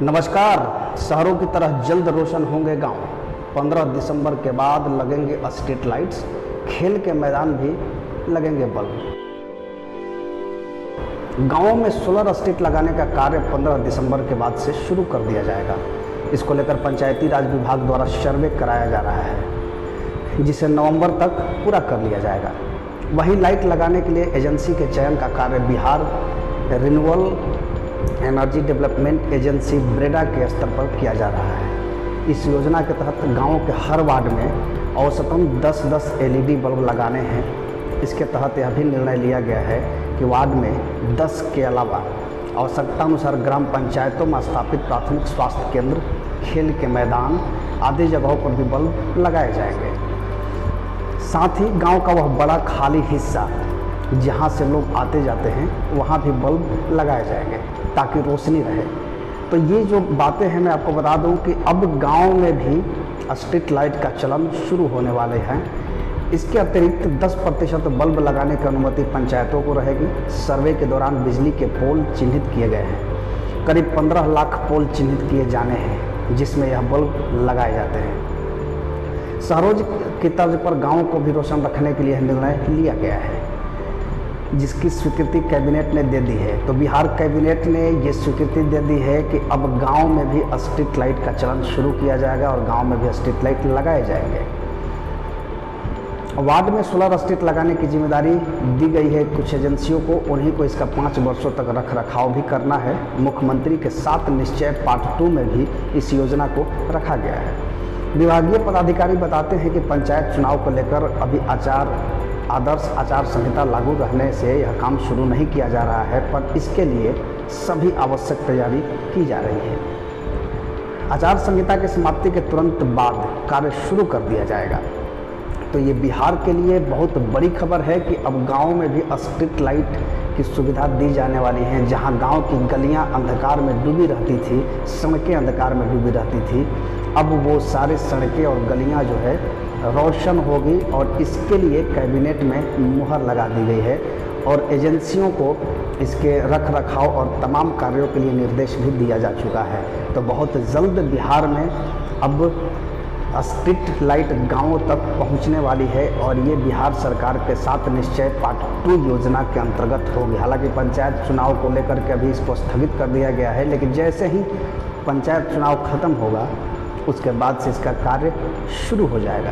नमस्कार। शहरों की तरह जल्द रोशन होंगे गांव। 15 दिसंबर के बाद लगेंगे स्ट्रीट लाइट्स, खेल के मैदान भी लगेंगे बल्ब। गांवों में सोलर स्ट्रीट लगाने का कार्य 15 दिसंबर के बाद से शुरू कर दिया जाएगा। इसको लेकर पंचायती राज विभाग द्वारा सर्वे कराया जा रहा है, जिसे नवंबर तक पूरा कर लिया जाएगा। वहीं लाइट लगाने के लिए एजेंसी के चयन का कार्य Bihar renewable energy development agency Breda के स्तर पर किया जा रहा है। इस योजना के तहत गांवों के हर वार्ड में औसतन 10-10 एलईडी बल्ब लगाने हैं। इसके तहत यह भी निर्णय लिया गया है कि वार्ड में 10 के अलावा आवश्यकतानुसार ग्राम पंचायतों में स्थापित प्राथमिक स्वास्थ्य केंद्र, खेल के मैदान आदि जगहों पर भी बल्ब लगाए जाएंगे। साथ ही गांव का वह बड़ा खाली हिस्सा जहां से लोग आते जाते हैं वहां भी बल्ब लगाए जाएंगे ताकि रोशनी रहे। तो ये जो बातें हैं मैं आपको बता दूं कि अब गांव में भी स्ट्रीट लाइट का चलन शुरू होने वाले हैं। इसके अतिरिक्त 10% बल्ब लगाने की अनुमति पंचायतों को रहेगी। सर्वे के दौरान बिजली के पोल चिन्हित किए गए हैं। करीब 15 लाख पोल चिन्हित किए जाने हैं जिसमें यह बल्ब लगाए जाते हैं। शहरों की तर्ज पर गाँव को भी रोशन रखने के लिए निर्णय लिया गया है, जिसकी स्वीकृति कैबिनेट ने दे दी है। तो बिहार कैबिनेट ने ये स्वीकृति दे दी है कि अब गांव में भी स्ट्रीट लाइट का चलन शुरू किया जाएगा और गांव में भी स्ट्रीट लाइट लगाए जाएंगे। वार्ड में सोलर स्ट्रीट लगाने की जिम्मेदारी दी गई है कुछ एजेंसियों को। उन्हीं को इसका 5 वर्षों तक रख रखाव भी करना है। मुख्यमंत्री के 7 निश्चय पार्ट 2 में भी इस योजना को रखा गया है। विभागीय पदाधिकारी बताते हैं कि पंचायत चुनाव को लेकर अभी आदर्श आचार संहिता लागू रहने से यह काम शुरू नहीं किया जा रहा है, पर इसके लिए सभी आवश्यक तैयारी की जा रही है। आचार संहिता की समाप्ति के तुरंत बाद कार्य शुरू कर दिया जाएगा। तो ये बिहार के लिए बहुत बड़ी खबर है कि अब गांव में भी स्ट्रीट लाइट की सुविधा दी जाने वाली है। जहां गांव की गलियां अंधकार में डूबी रहती थी, सड़कें अंधकार में डूबी रहती थी, अब वो सारे सड़कें और गलियां जो है रोशन होगी। और इसके लिए कैबिनेट में मुहर लगा दी गई है और एजेंसियों को इसके रख रखाव और तमाम कार्यों के लिए निर्देश भी दिया जा चुका है। तो बहुत जल्द बिहार में अब स्ट्रीट लाइट गांवों तक पहुंचने वाली है और ये बिहार सरकार के 7 निश्चय पार्ट 2 योजना के अंतर्गत होगी। हालांकि पंचायत चुनाव को लेकर के अभी इसको स्थगित कर दिया गया है, लेकिन जैसे ही पंचायत चुनाव खत्म होगा उसके बाद से इसका कार्य शुरू हो जाएगा।